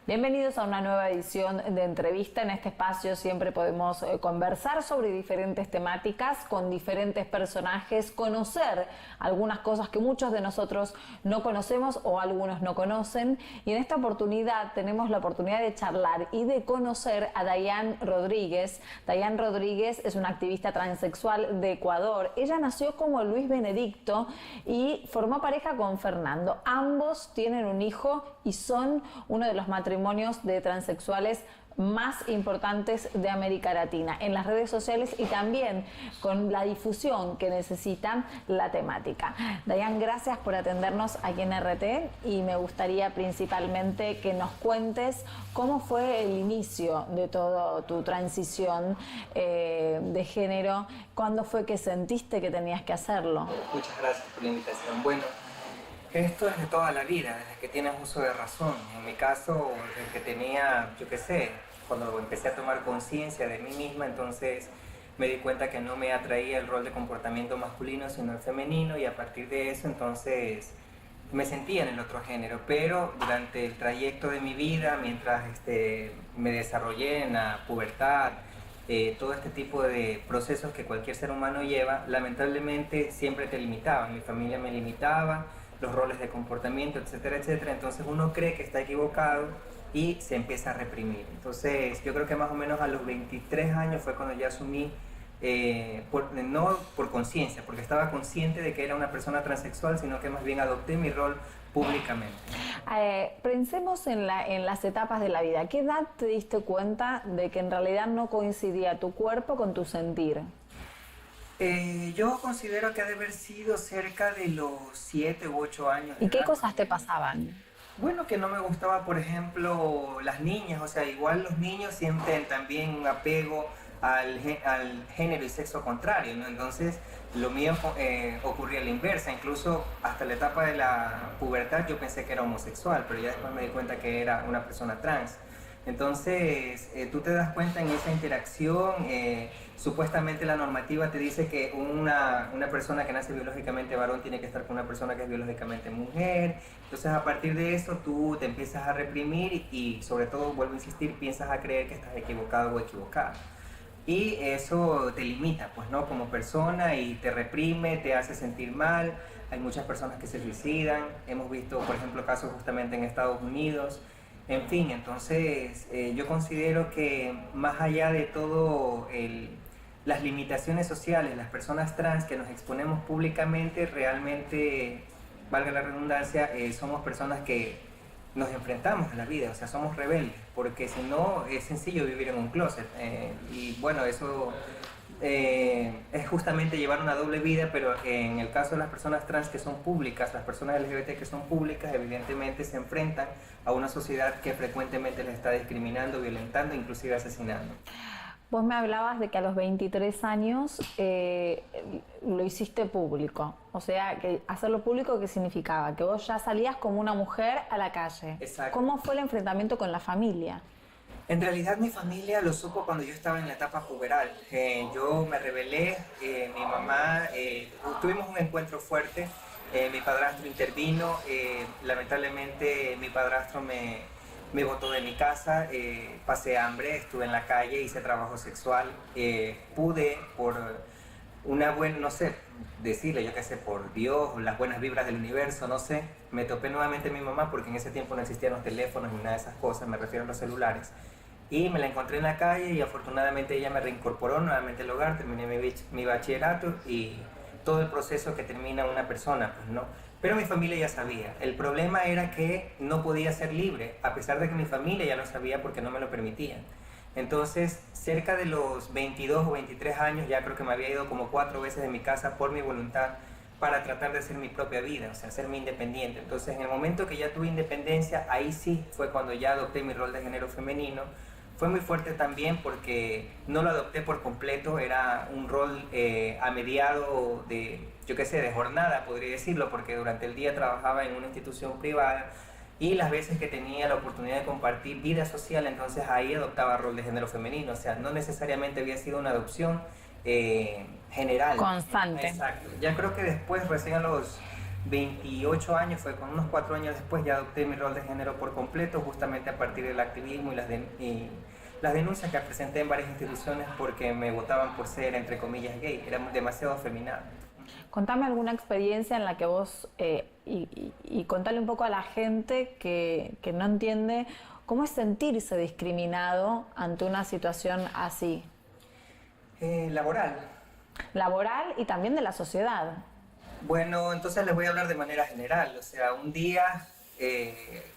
Bienvenidos a una nueva edición de entrevista. En este espacio siempre podemos conversar sobre diferentes temáticas con diferentes personajes, conocer algunas cosas que muchos de nosotros no conocemos o algunos no conocen. Y en esta oportunidad tenemos la oportunidad de charlar y de conocer a Dayan Rodríguez. Dayan Rodríguez es una activista transexual de Ecuador. Ella nació como Luis Benedicto y formó pareja con Fernando. Ambos tienen un hijo y son uno de los matrimonios de transexuales más importantes de América Latina en las redes sociales y también con la difusión que necesita la temática. Dayan, gracias por atendernos aquí en RT y me gustaría principalmente que nos cuentes cómo fue el inicio de toda tu transición de género, cuándo fue que sentiste que tenías que hacerlo. Muchas gracias por la invitación. Bueno, esto es de toda la vida, desde que tienes uso de razón. En mi caso, desde que tenía, yo qué sé, cuando empecé a tomar conciencia de mí misma, entonces me di cuenta que no me atraía el rol de comportamiento masculino, sino el femenino, y a partir de eso, entonces, me sentía en el otro género. Pero durante el trayecto de mi vida, mientras me desarrollé en la pubertad, todo este tipo de procesos que cualquier ser humano lleva, lamentablemente siempre te limitaban. Mi familia me limitaba, los roles de comportamiento, etcétera, etcétera. Entonces uno cree que está equivocado y se empieza a reprimir. Entonces yo creo que más o menos a los 23 años fue cuando ya asumí, no por conciencia, porque estaba consciente de que era una persona transexual, sino que más bien adopté mi rol públicamente. Pensemos en las etapas de la vida. ¿A qué edad te diste cuenta de que en realidad no coincidía tu cuerpo con tu sentir? Yo considero que ha de haber sido cerca de los 7 u 8 años. ¿Y qué cosas te pasaban? Bueno, que no me gustaba, por ejemplo, las niñas. O sea, igual los niños sienten también un apego al género y sexo contrario, ¿no? Entonces, lo mío ocurría a la inversa. Incluso hasta la etapa de la pubertad yo pensé que era homosexual, pero ya después me di cuenta que era una persona trans. Entonces, tú te das cuenta en esa interacción, supuestamente la normativa te dice que una persona que nace biológicamente varón tiene que estar con una persona que es biológicamente mujer. Entonces, a partir de eso, tú te empiezas a reprimir y sobre todo, vuelvo a insistir, piensas a creer que estás equivocado o equivocada. Y eso te limita, pues, ¿no? Como persona, y te reprime, te hace sentir mal. Hay muchas personas que se suicidan. Hemos visto, por ejemplo, casos justamente en Estados Unidos. En fin, entonces yo considero que más allá de todo las limitaciones sociales, las personas trans que nos exponemos públicamente, realmente, valga la redundancia, somos personas que nos enfrentamos a la vida, o sea, somos rebeldes, porque si no es sencillo vivir en un closet. Y bueno, eso es justamente llevar una doble vida, pero en el caso de las personas trans que son públicas, las personas LGBT que son públicas, evidentemente se enfrentan a una sociedad que frecuentemente les está discriminando, violentando, inclusive asesinando. Vos me hablabas de que a los 23 años lo hiciste público. O sea, que hacerlo público, ¿qué significaba? Que vos ya salías como una mujer a la calle. Exacto. ¿Cómo fue el enfrentamiento con la familia? En realidad mi familia lo supo cuando yo estaba en la etapa puberal. Yo me rebelé, mi mamá, tuvimos un encuentro fuerte, mi padrastro intervino, lamentablemente mi padrastro me botó de mi casa, pasé hambre, estuve en la calle, hice trabajo sexual, pude por una buena, no sé, decirle, yo qué sé, por Dios, las buenas vibras del universo, no sé, me topé nuevamente a mi mamá porque en ese tiempo no existían los teléfonos ni nada de esas cosas, me refiero a los celulares. Y me la encontré en la calle y afortunadamente ella me reincorporó nuevamente al hogar, terminé mi bachillerato y todo el proceso que termina una persona, pues no. Pero mi familia ya sabía. El problema era que no podía ser libre, a pesar de que mi familia ya lo sabía porque no me lo permitían. Entonces, cerca de los 22 o 23 años, ya creo que me había ido como 4 veces de mi casa por mi voluntad para tratar de hacer mi propia vida, o sea, hacerme independiente. Entonces, en el momento que ya tuve independencia, ahí sí fue cuando ya adopté mi rol de género femenino. Fue muy fuerte también porque no lo adopté por completo, era un rol a mediado de, yo qué sé, de jornada, podría decirlo, porque durante el día trabajaba en una institución privada y las veces que tenía la oportunidad de compartir vida social, entonces ahí adoptaba rol de género femenino, o sea, no necesariamente había sido una adopción general. Constante. Exacto. Ya creo que después, recién a los 28 años, fue con unos 4 años después, ya adopté mi rol de género por completo, justamente a partir del activismo y las denuncias que presenté en varias instituciones porque me votaban por ser, entre comillas, gay, era demasiado afeminado. Contame alguna experiencia en la que vos, y contale un poco a la gente que no entiende cómo es sentirse discriminado ante una situación así. Laboral. Laboral y también de la sociedad. Bueno, entonces les voy a hablar de manera general. O sea, un día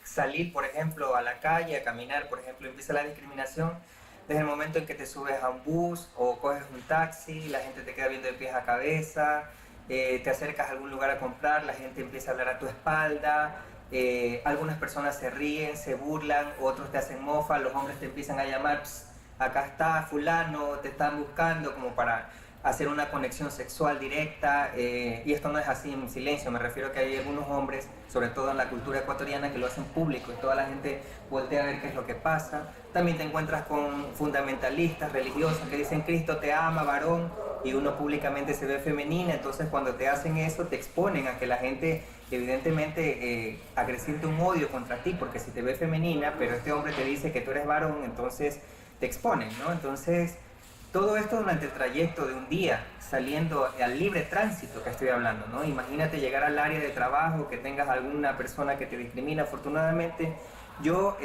salir, por ejemplo, a la calle, a caminar, por ejemplo, empieza la discriminación desde el momento en que te subes a un bus o coges un taxi, la gente te queda viendo de pies a cabeza, te acercas a algún lugar a comprar, la gente empieza a hablar a tu espalda, algunas personas se ríen, se burlan, otros te hacen mofa, los hombres te empiezan a llamar, acá está fulano, te están buscando, como para hacer una conexión sexual directa, y esto no es así en silencio, me refiero a que hay algunos hombres, sobre todo en la cultura ecuatoriana, que lo hacen público y toda la gente voltea a ver qué es lo que pasa. También te encuentras con fundamentalistas religiosos que dicen Cristo te ama, varón, y uno públicamente se ve femenina, entonces cuando te hacen eso te exponen a que la gente evidentemente acreciente un odio contra ti, porque si te ve femenina, pero este hombre te dice que tú eres varón, entonces te exponen, ¿no? Entonces, todo esto durante el trayecto de un día, saliendo al libre tránsito que estoy hablando, ¿no? Imagínate llegar al área de trabajo, que tengas alguna persona que te discrimina. Afortunadamente, yo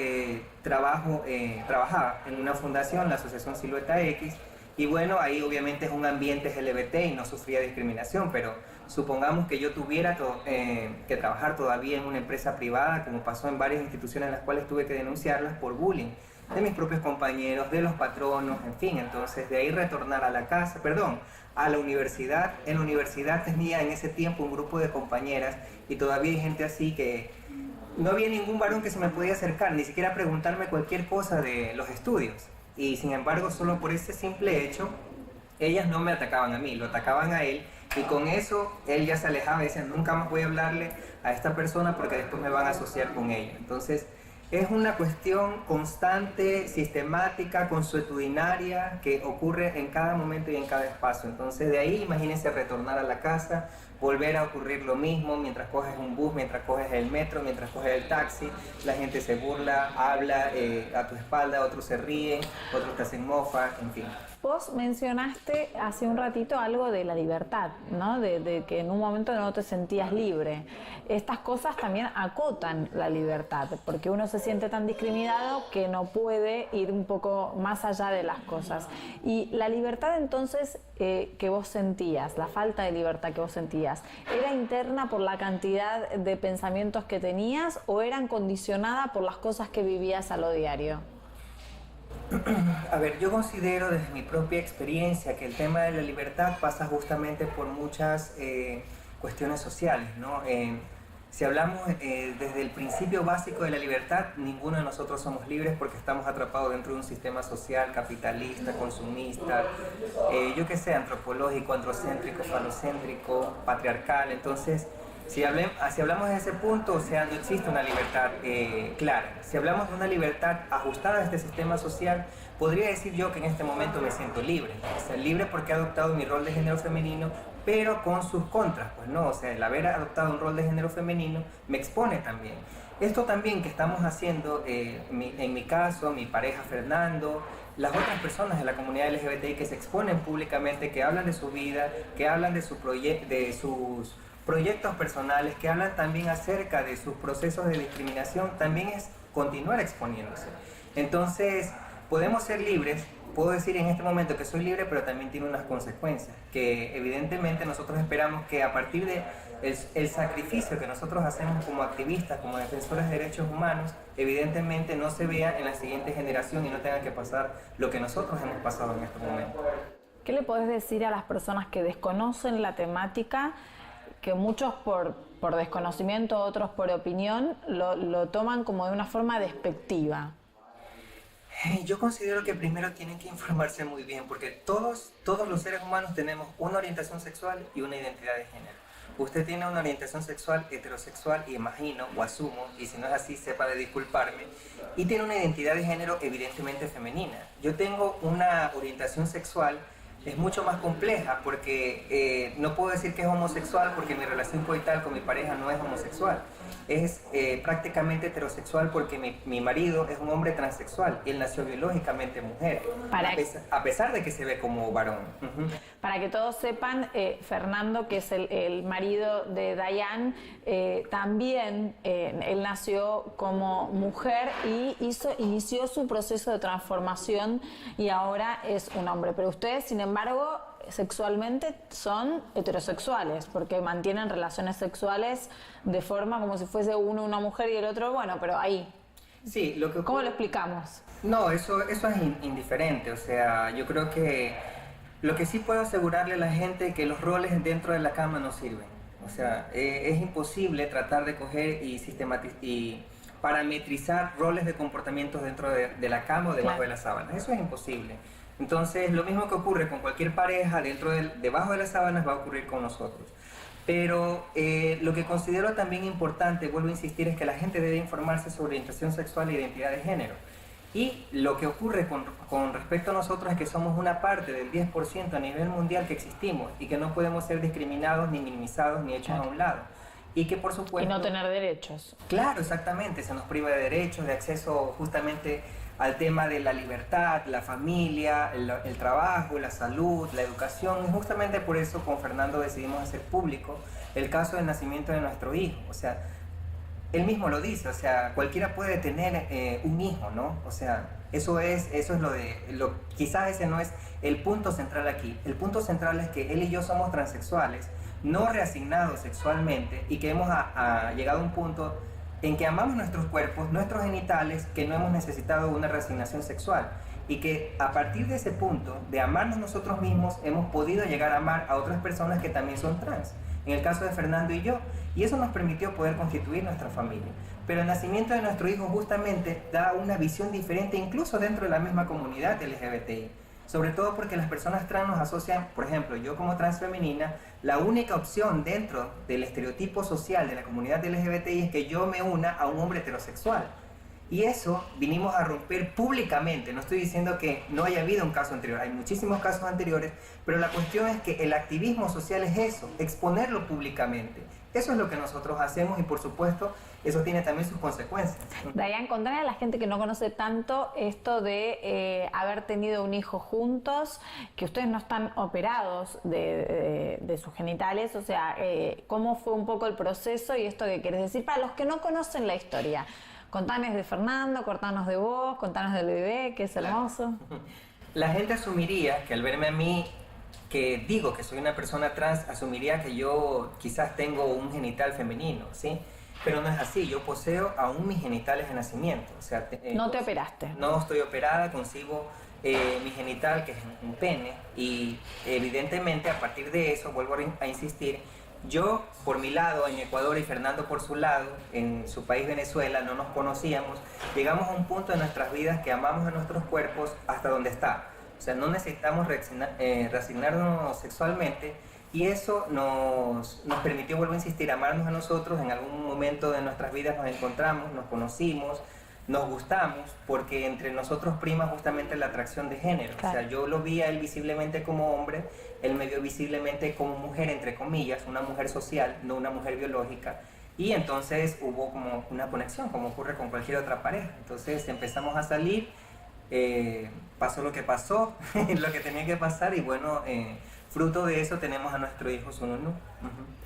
trabajaba en una fundación, la Asociación Silueta X, y bueno, ahí obviamente es un ambiente LGBT y no sufría discriminación, pero supongamos que yo tuviera que trabajar todavía en una empresa privada, como pasó en varias instituciones en las cuales tuve que denunciarlas por bullying de mis propios compañeros, de los patronos, en fin. Entonces de ahí retornar a la casa, perdón, a la universidad. En la universidad tenía en ese tiempo un grupo de compañeras y todavía hay gente así que no había ningún varón que se me podía acercar, ni siquiera preguntarme cualquier cosa de los estudios. Y sin embargo, solo por ese simple hecho, ellas no me atacaban a mí, lo atacaban a él. Y con eso, él ya se alejaba y decía, nunca más voy a hablarle a esta persona porque después me van a asociar con ella. Entonces, es una cuestión constante, sistemática, consuetudinaria, que ocurre en cada momento y en cada espacio. Entonces, de ahí, imagínense retornar a la casa, volver a ocurrir lo mismo mientras coges un bus, mientras coges el metro, mientras coges el taxi. La gente se burla, habla a tu espalda, otros se ríen, otros te hacen mofa, en fin. Vos mencionaste hace un ratito algo de la libertad, ¿no? De que en un momento no te sentías libre. Estas cosas también acotan la libertad, porque uno se siente tan discriminado que no puede ir un poco más allá de las cosas. Y la libertad entonces que vos sentías, la falta de libertad que vos sentías, ¿era interna por la cantidad de pensamientos que tenías o eran condicionada por las cosas que vivías a lo diario? A ver, yo considero desde mi propia experiencia que el tema de la libertad pasa justamente por muchas cuestiones sociales, ¿no? Si hablamos desde el principio básico de la libertad, ninguno de nosotros somos libres porque estamos atrapados dentro de un sistema social capitalista, consumista, yo qué sé, antropológico, androcéntrico, falocéntrico, patriarcal. Entonces, si hablamos de ese punto, o sea, no existe una libertad clara. Si hablamos de una libertad ajustada a este sistema social, podría decir yo que en este momento me siento libre. O sea, libre porque he adoptado mi rol de género femenino, pero con sus contras, pues no, o sea, el haber adoptado un rol de género femenino me expone también. Esto también que estamos haciendo, en mi caso, mi pareja Fernando, las otras personas de la comunidad LGBTI que se exponen públicamente, que hablan de su vida, que hablan de sus proyectos personales, que hablan también acerca de sus procesos de discriminación, también es continuar exponiéndose. Entonces, podemos ser libres, puedo decir en este momento que soy libre, pero también tiene unas consecuencias, que evidentemente nosotros esperamos que a partir de el sacrificio que nosotros hacemos como activistas, como defensores de derechos humanos, evidentemente no se vea en la siguiente generación y no tenga que pasar lo que nosotros hemos pasado en este momento. ¿Qué le podés decir a las personas que desconocen la temática, que muchos por desconocimiento, otros por opinión, lo toman como de una forma despectiva? Yo considero que primero tienen que informarse muy bien, porque todos los seres humanos tenemos una orientación sexual y una identidad de género. Usted tiene una orientación sexual heterosexual, y imagino, o asumo, y si no es así, sepa de disculparme, y tiene una identidad de género evidentemente femenina. Yo tengo una orientación sexual es mucho más compleja porque no puedo decir que es homosexual porque mi relación coital con mi pareja no es homosexual. Es prácticamente heterosexual porque mi marido es un hombre transexual y él nació biológicamente mujer, a pesar de que se ve como varón. Para que todos sepan, Fernando, que es el marido de Dayan, también él nació como mujer y inició su proceso de transformación y ahora es un hombre. Pero ustedes, sin embargo, sexualmente son heterosexuales porque mantienen relaciones sexuales de forma como si fuese uno una mujer y el otro, bueno, pero ahí. Sí, lo que ocurre... ¿Cómo lo explicamos? No, eso es indiferente, o sea, yo creo que lo que sí puedo asegurarle a la gente es que los roles dentro de la cama no sirven. O sea, es imposible tratar de coger y parametrizar roles de comportamientos dentro de la cama o debajo de las sábanas. Eso es imposible. Entonces, lo mismo que ocurre con cualquier pareja debajo de las sábanas va a ocurrir con nosotros. Pero lo que considero también importante, vuelvo a insistir, es que la gente debe informarse sobre orientación sexual e identidad de género. Y lo que ocurre con respecto a nosotros es que somos una parte del 10% a nivel mundial que existimos y que no podemos ser discriminados, ni minimizados, ni hechos a un lado. Y que por supuesto... Y no tener derechos. Claro, exactamente, se nos priva de derechos, de acceso justamente al tema de la libertad, la familia, el trabajo, la salud, la educación. Y justamente por eso con Fernando decidimos hacer público el caso del nacimiento de nuestro hijo. O sea, él mismo lo dice, o sea, cualquiera puede tener un hijo, ¿no? O sea, eso es quizás ese no es el punto central aquí. El punto central es que él y yo somos transexuales, no reasignados sexualmente y que hemos llegado a un punto en que amamos nuestros cuerpos, nuestros genitales, que no hemos necesitado una reasignación sexual y que a partir de ese punto de amarnos nosotros mismos hemos podido llegar a amar a otras personas que también son trans, en el caso de Fernando y yo, y eso nos permitió poder constituir nuestra familia. Pero el nacimiento de nuestro hijo justamente da una visión diferente incluso dentro de la misma comunidad LGBTI. Sobre todo porque las personas trans nos asocian, por ejemplo, yo como transfemenina, la única opción dentro del estereotipo social de la comunidad LGBTI es que yo me una a un hombre heterosexual. Y eso vinimos a romper públicamente. No estoy diciendo que no haya habido un caso anterior, hay muchísimos casos anteriores, pero la cuestión es que el activismo social es eso, exponerlo públicamente. Eso es lo que nosotros hacemos y por supuesto eso tiene también sus consecuencias. Dayan, contale a la gente que no conoce tanto esto de haber tenido un hijo juntos, que ustedes no están operados de sus genitales, o sea, cómo fue un poco el proceso y esto que querés decir para los que no conocen la historia. Contanos de Fernando, contanos de vos, contanos del bebé, que es hermoso. La gente asumiría que al verme a mí, que digo que soy una persona trans, asumiría que yo quizás tengo un genital femenino, ¿sí? Pero no es así, yo poseo aún mis genitales de nacimiento. O sea, ¿No te operaste? No estoy operada, concibo mi genital, que es un pene, y evidentemente a partir de eso, vuelvo a insistir, yo por mi lado en Ecuador y Fernando por su lado en su país Venezuela no nos conocíamos, llegamos a un punto de nuestras vidas que amamos a nuestros cuerpos hasta donde está, o sea, no necesitamos reasignarnos sexualmente y eso nos permitió, vuelvo a insistir, amarnos a nosotros. En algún momento de nuestras vidas nos encontramos, nos conocimos, nos gustamos, porque entre nosotros prima justamente la atracción de género. Claro. O sea, yo lo vi a él visiblemente como hombre, él me vio visiblemente como mujer, entre comillas, una mujer social, no una mujer biológica. Y entonces hubo como una conexión, como ocurre con cualquier otra pareja. Entonces empezamos a salir, pasó lo que pasó, lo que tenía que pasar, y bueno, fruto de eso tenemos a nuestro hijo Sununu.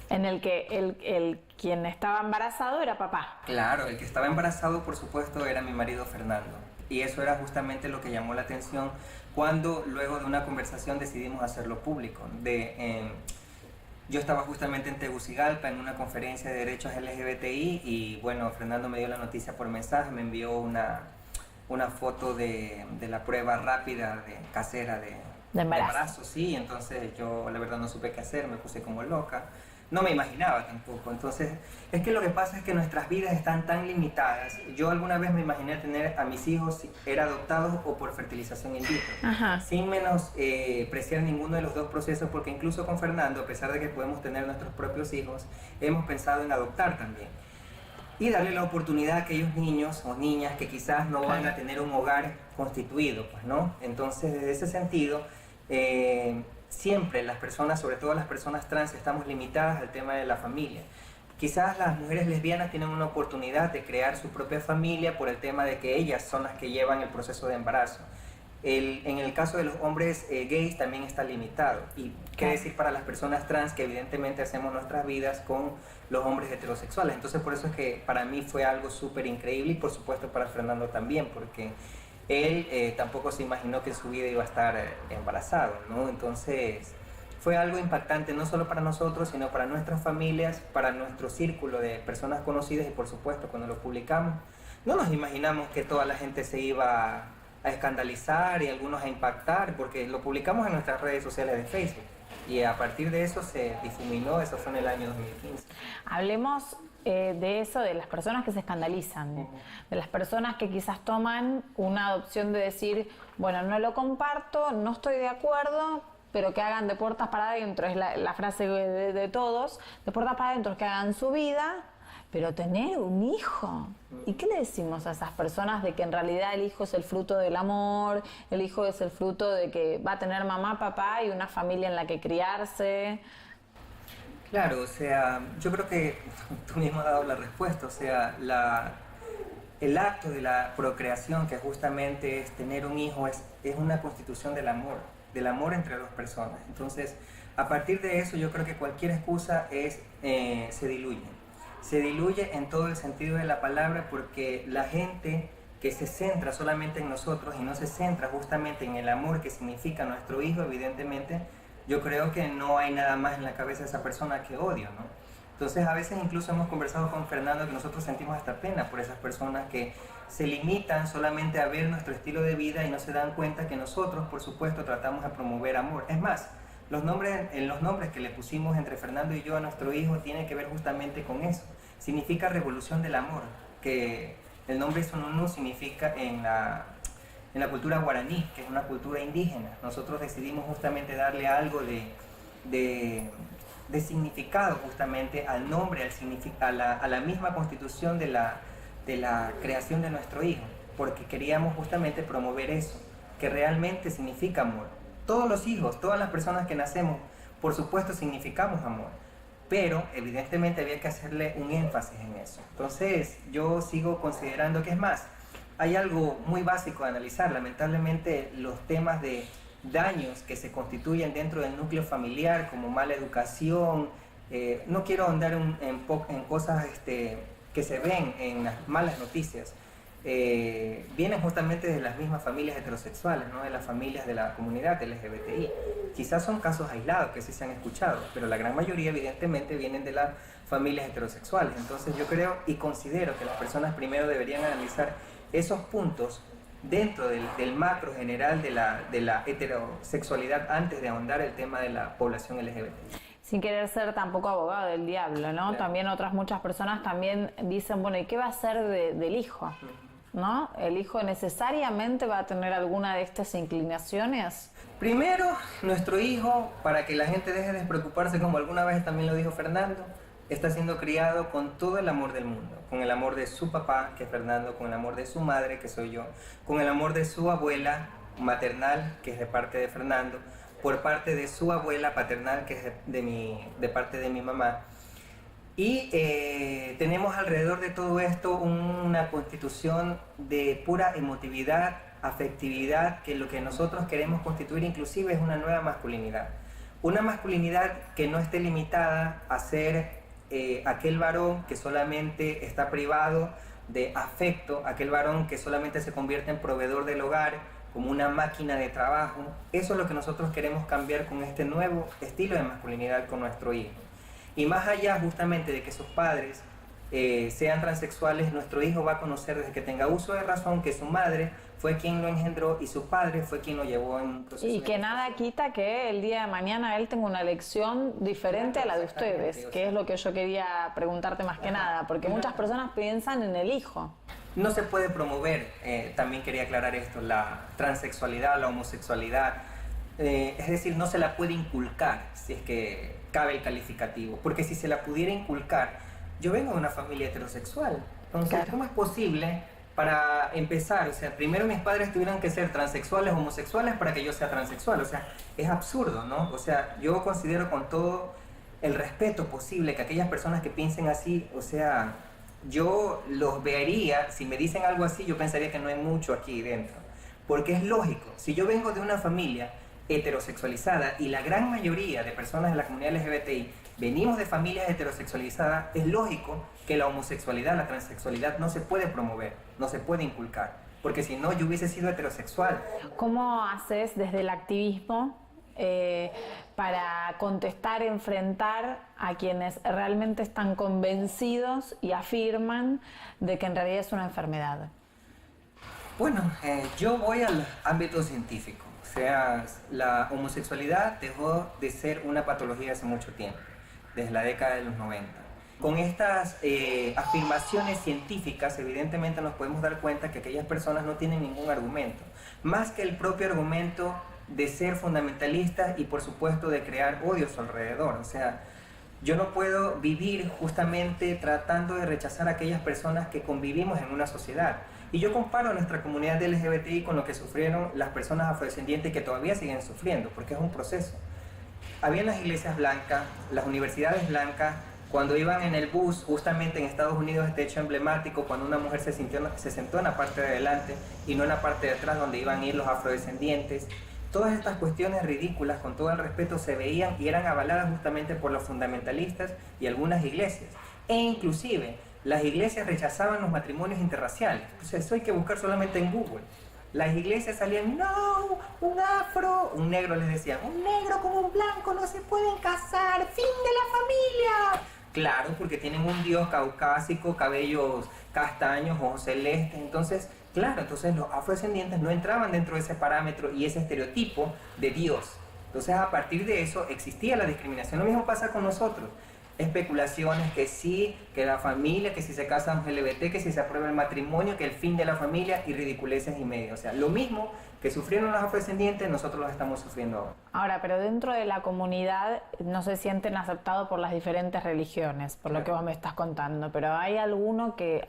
En el que quien estaba embarazado era papá. Claro, el que estaba embarazado, por supuesto, era mi marido Fernando. Y eso era justamente lo que llamó la atención cuando luego de una conversación decidimos hacerlo público. Yo estaba justamente en Tegucigalpa en una conferencia de derechos LGBTI y bueno, Fernando me dio la noticia por mensaje, me envió una foto de la prueba rápida casera de embarazo. Sí, entonces yo la verdad no supe qué hacer, me puse como loca. No me imaginaba tampoco. Entonces, es que lo que pasa es que nuestras vidas están tan limitadas. Yo alguna vez me imaginé tener a mis hijos, era adoptados o por fertilización in vitro. Ajá. Sin menospreciar ninguno de los dos procesos, porque incluso con Fernando, a pesar de que podemos tener nuestros propios hijos, hemos pensado en adoptar también. Y darle la oportunidad a aquellos niños o niñas que quizás no van a tener un hogar constituido, pues, ¿no? Entonces, desde ese sentido, siempre las personas, sobre todo las personas trans, estamos limitadas al tema de la familia. Quizás las mujeres lesbianas tienen una oportunidad de crear su propia familia por el tema de que ellas son las que llevan el proceso de embarazo. En el caso de los hombres gays también está limitado. Y qué decir para las personas trans, que evidentemente hacemos nuestras vidas con los hombres heterosexuales. Entonces por eso es que para mí fue algo súper increíble, y por supuesto para Fernando también, porque él tampoco se imaginó que en su vida iba a estar embarazado, ¿no? Entonces fue algo impactante no solo para nosotros, sino para nuestras familias, para nuestro círculo de personas conocidas, y por supuesto cuando lo publicamos no nos imaginamos que toda la gente se iba a escandalizar y algunos a impactar, porque lo publicamos en nuestras redes sociales de Facebook y a partir de eso se difuminó. Eso fue en el año 2015. Hablemos de eso, de las personas que se escandalizan, de las personas que quizás toman una adopción de decir, bueno, no lo comparto, no estoy de acuerdo, pero que hagan de puertas para adentro, es la frase de todos, de puertas para adentro, que hagan su vida. Pero tener un hijo, ¿y qué le decimos a esas personas de que en realidad el hijo es el fruto del amor, el hijo es el fruto de que va a tener mamá, papá y una familia en la que criarse? Claro, o sea, yo creo que tú mismo has dado la respuesta, o sea, el acto de la procreación, que justamente es tener un hijo, es una constitución del amor entre dos personas. Entonces, a partir de eso, yo creo que cualquier excusa se diluye. Se diluye en todo el sentido de la palabra, porque la gente que se centra solamente en nosotros y no se centra justamente en el amor que significa nuestro hijo, evidentemente yo creo que no hay nada más en la cabeza de esa persona que odio, ¿no? Entonces a veces incluso hemos conversado con Fernando que nosotros sentimos hasta pena por esas personas que se limitan solamente a ver nuestro estilo de vida y no se dan cuenta que nosotros, por supuesto, tratamos de promover amor. Es más, los nombres que le pusimos entre Fernando y yo a nuestro hijo tienen que ver justamente con eso. Significa revolución del amor, que el nombre Sununu significa en la cultura guaraní, que es una cultura indígena. Nosotros decidimos justamente darle algo de significado justamente al nombre, a la misma constitución de la creación de nuestro hijo, porque queríamos justamente promover eso, que realmente significa amor. Todos los hijos, todas las personas que nacemos, por supuesto significamos amor, pero evidentemente había que hacerle un énfasis en eso. Entonces yo sigo considerando que, es más, hay algo muy básico de analizar. Lamentablemente los temas de daños que se constituyen dentro del núcleo familiar, como mala educación, no quiero ahondar en cosas que se ven en las malas noticias, vienen justamente de las mismas familias heterosexuales, ¿no? De las familias de la comunidad LGBTI. Quizás son casos aislados que sí se han escuchado, pero la gran mayoría evidentemente vienen de las familias heterosexuales. Entonces yo creo y considero que las personas primero deberían analizar esos puntos dentro del macro general de la heterosexualidad antes de ahondar el tema de la población LGBTI. Sin querer ser tampoco abogado del diablo, ¿no? Claro. También muchas personas también dicen, bueno, ¿y qué va a ser del hijo? ¿No? ¿El hijo necesariamente va a tener alguna de estas inclinaciones? Primero, nuestro hijo, para que la gente deje de preocuparse, como alguna vez también lo dijo Fernando, está siendo criado con todo el amor del mundo, con el amor de su papá, que es Fernando, con el amor de su madre, que soy yo, con el amor de su abuela maternal, que es de parte de Fernando, por parte de su abuela paternal, que es de parte de mi mamá. Y tenemos alrededor de todo esto una constitución de pura emotividad, afectividad, que lo que nosotros queremos constituir inclusive es una nueva masculinidad. Una masculinidad que no esté limitada a ser aquel varón que solamente está privado de afecto, aquel varón que solamente se convierte en proveedor del hogar, como una máquina de trabajo. Eso es lo que nosotros queremos cambiar con este nuevo estilo de masculinidad con nuestro hijo. Y más allá justamente de que sus padres sean transexuales, nuestro hijo va a conocer desde que tenga uso de razón que su madre fue quien lo engendró y su padre fue quien lo llevó en un proceso. Y que nada quita que el día de mañana él tenga una elección diferente a la de ustedes, que es lo que yo quería preguntarte más que nada, porque muchas personas piensan en el hijo. No se puede promover, también quería aclarar esto, la transexualidad, la homosexualidad, es decir, no se la puede inculcar, si es que cabe el calificativo, porque si se la pudiera inculcar, yo vengo de una familia heterosexual, entonces, claro, ¿cómo es posible para empezar, o sea, primero mis padres tuvieron que ser transexuales, homosexuales para que yo sea transexual, o sea, es absurdo, ¿no? O sea, yo considero con todo el respeto posible que aquellas personas que piensen así, o sea, yo los vería, si me dicen algo así, yo pensaría que no hay mucho aquí dentro, porque es lógico, si yo vengo de una familia heterosexualizada y la gran mayoría de personas de la comunidad LGBTI venimos de familias heterosexualizadas, es lógico que la homosexualidad, la transexualidad no se puede promover, no se puede inculcar, porque si no yo hubiese sido heterosexual. ¿Cómo haces desde el activismo para contestar, enfrentar a quienes realmente están convencidos y afirman de que en realidad es una enfermedad? Bueno, yo voy al ámbito científico, o sea, la homosexualidad dejó de ser una patología hace mucho tiempo, desde la década de los 90. Con estas afirmaciones científicas, evidentemente nos podemos dar cuenta que aquellas personas no tienen ningún argumento, más que el propio argumento de ser fundamentalistas y por supuesto de crear odio a su alrededor. O sea, yo no puedo vivir justamente tratando de rechazar a aquellas personas que convivimos en una sociedad. Y yo comparo nuestra comunidad de LGBTI con lo que sufrieron las personas afrodescendientes que todavía siguen sufriendo, porque es un proceso. Había las iglesias blancas, las universidades blancas, cuando iban en el bus, justamente en Estados Unidos, este hecho emblemático, cuando una mujer se sentó en la parte de adelante y no en la parte de atrás donde iban a ir los afrodescendientes. Todas estas cuestiones ridículas, con todo el respeto, se veían y eran avaladas justamente por los fundamentalistas y algunas iglesias. E inclusive, las iglesias rechazaban los matrimonios interraciales. Entonces, eso hay que buscar solamente en Google. Las iglesias salían, no, un afro, un negro les decían, un negro con un blanco no se pueden casar, fin de la familia. Claro, porque tienen un dios caucásico, cabellos castaños, ojos celestes, entonces, claro, entonces los afrodescendientes no entraban dentro de ese parámetro y ese estereotipo de Dios. Entonces, a partir de eso existía la discriminación. Lo mismo pasa con nosotros. Especulaciones que sí, que la familia, que si se casan LGBT, que si se aprueba el matrimonio, que el fin de la familia y ridiculeces y medio. O sea, lo mismo que sufrieron los afrodescendientes, nosotros los estamos sufriendo ahora. Ahora, pero dentro de la comunidad no se sienten aceptados por las diferentes religiones, por lo que vos me estás contando, pero hay algunos que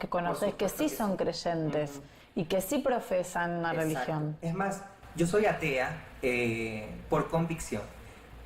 conoces que sí son creyentes y que sí profesan una religión. Es más, yo soy atea por convicción,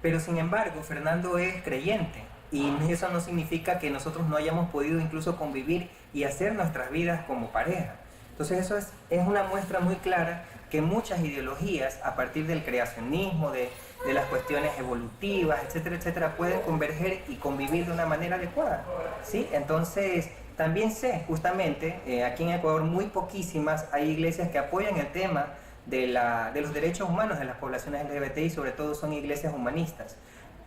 pero sin embargo, Fernando es creyente. Y eso no significa que nosotros no hayamos podido incluso convivir y hacer nuestras vidas como pareja. Entonces eso es una muestra muy clara que muchas ideologías, a partir del creacionismo, de las cuestiones evolutivas, etcétera, etcétera, pueden converger y convivir de una manera adecuada, ¿sí? Entonces, también sé, justamente, aquí en Ecuador muy poquísimas hay iglesias que apoyan el tema de los derechos humanos de las poblaciones LGBTI, sobre todo son iglesias humanistas.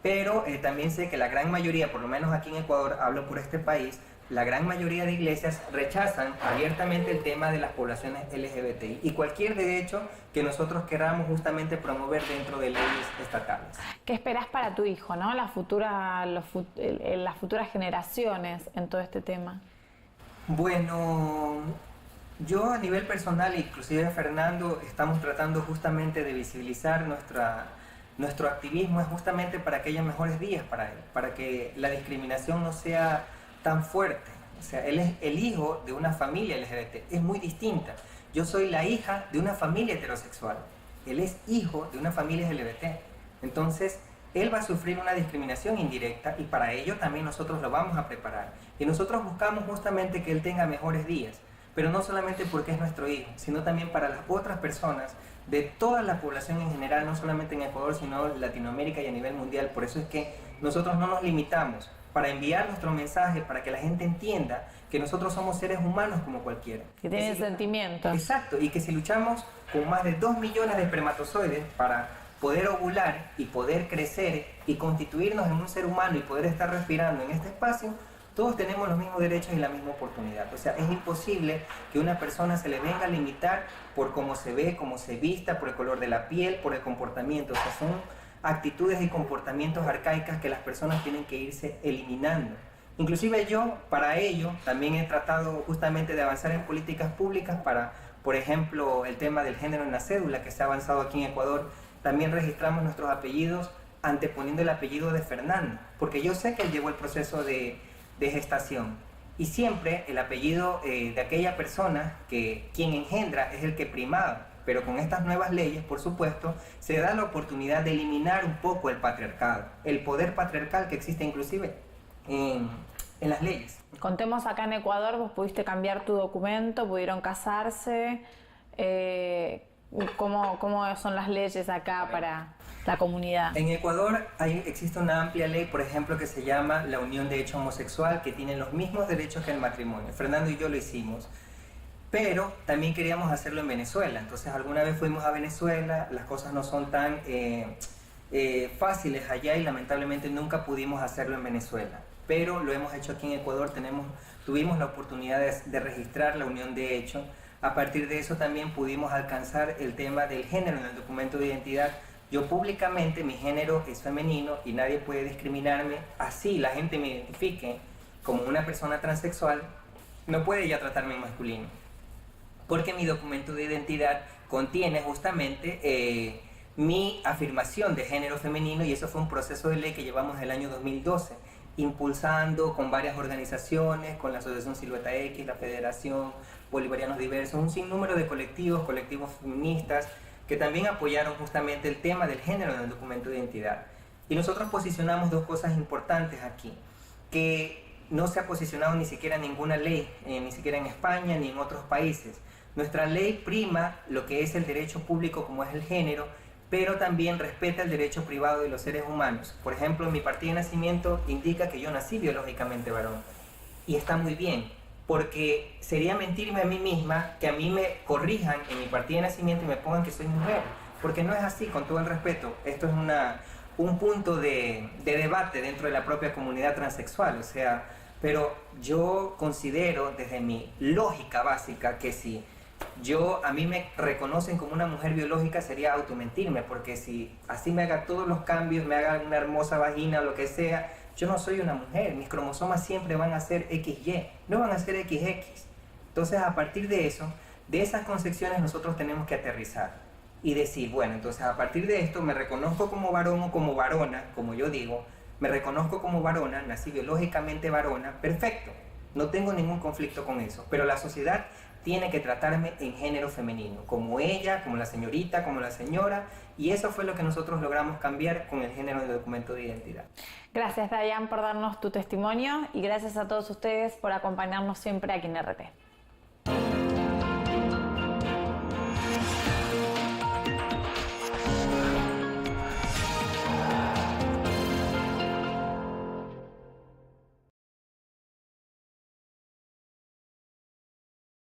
Pero también sé que la gran mayoría, por lo menos aquí en Ecuador, hablo por este país, la gran mayoría de iglesias rechazan abiertamente el tema de las poblaciones LGBTI y cualquier derecho que nosotros queramos justamente promover dentro de leyes estatales. ¿Qué esperás para tu hijo, no? Las futuras generaciones en todo este tema. Bueno, yo a nivel personal, inclusive Fernando, estamos tratando justamente de visibilizar nuestro activismo es justamente para que haya mejores días para él, para que la discriminación no sea tan fuerte. O sea, él es el hijo de una familia LGBT, es muy distinta. Yo soy la hija de una familia heterosexual, él es hijo de una familia LGBT. Entonces, él va a sufrir una discriminación indirecta y para ello también nosotros lo vamos a preparar. Y nosotros buscamos justamente que él tenga mejores días, pero no solamente porque es nuestro hijo, sino también para las otras personas de toda la población en general, no solamente en Ecuador, sino en Latinoamérica y a nivel mundial. Por eso es que nosotros no nos limitamos para enviar nuestro mensaje, para que la gente entienda que nosotros somos seres humanos como cualquiera. Que tienen sentimientos. Exacto, y que si luchamos con más de 2 millones de espermatozoides para poder ovular y poder crecer y constituirnos en un ser humano y poder estar respirando en este espacio, todos tenemos los mismos derechos y la misma oportunidad. O sea, es imposible que una persona se le venga a limitar por cómo se ve, cómo se vista, por el color de la piel, por el comportamiento. O sea, son actitudes y comportamientos arcaicas que las personas tienen que irse eliminando. Inclusive yo, para ello, también he tratado justamente de avanzar en políticas públicas para, por ejemplo, el tema del género en la cédula que se ha avanzado aquí en Ecuador. También registramos nuestros apellidos anteponiendo el apellido de Fernando, porque yo sé que él llevó el proceso de gestación y siempre el apellido de aquella persona que quien engendra es el que primaba. Pero con estas nuevas leyes, por supuesto, se da la oportunidad de eliminar un poco el patriarcado, el poder patriarcal que existe inclusive en las leyes. Contemos acá en Ecuador, vos pudiste cambiar tu documento, pudieron casarse. ¿Cómo son las leyes acá para la comunidad? En Ecuador existe una amplia ley, por ejemplo, que se llama la unión de hecho homosexual, que tiene los mismos derechos que el matrimonio. Fernando y yo lo hicimos, pero también queríamos hacerlo en Venezuela. Entonces alguna vez fuimos a Venezuela, las cosas no son tan fáciles allá y lamentablemente nunca pudimos hacerlo en Venezuela. Pero lo hemos hecho aquí en Ecuador, tuvimos la oportunidad de registrar la unión de hecho. A partir de eso también pudimos alcanzar el tema del género en el documento de identidad. Yo públicamente, mi género es femenino y nadie puede discriminarme. Así la gente me identifique como una persona transexual, no puede ya tratarme en masculino. Porque mi documento de identidad contiene justamente mi afirmación de género femenino, y eso fue un proceso de ley que llevamos en el año 2012, impulsando con varias organizaciones, con la Asociación Silueta X, la Federación Bolivarianos Diversos, un sinnúmero de colectivos feministas que también apoyaron justamente el tema del género en el documento de identidad. Y nosotros posicionamos dos cosas importantes aquí, que no se ha posicionado ni siquiera ninguna ley, ni siquiera en España ni en otros países. Nuestra ley prima lo que es el derecho público como es el género, pero también respeta el derecho privado de los seres humanos. Por ejemplo, mi partida de nacimiento indica que yo nací biológicamente varón. Y está muy bien, porque sería mentirme a mí misma que a mí me corrijan en mi partida de nacimiento y me pongan que soy mujer. Porque no es así, con todo el respeto. Esto es un punto de debate dentro de la propia comunidad transexual. O sea, pero yo considero desde mi lógica básica que si a mí me reconocen como una mujer biológica sería automentirme, porque si así me haga todos los cambios, me haga una hermosa vagina o lo que sea, yo no soy una mujer, mis cromosomas siempre van a ser XY, no van a ser XX. Entonces a partir de eso, de esas concepciones nosotros tenemos que aterrizar y decir, bueno, entonces a partir de esto me reconozco como varón o como varona, como yo digo, me reconozco como varona, nací biológicamente varona, perfecto, no tengo ningún conflicto con eso, pero la sociedad tiene que tratarme en género femenino, como ella, como la señorita, como la señora, y eso fue lo que nosotros logramos cambiar con el género del documento de identidad. Gracias, Dayan, por darnos tu testimonio y gracias a todos ustedes por acompañarnos siempre aquí en RT.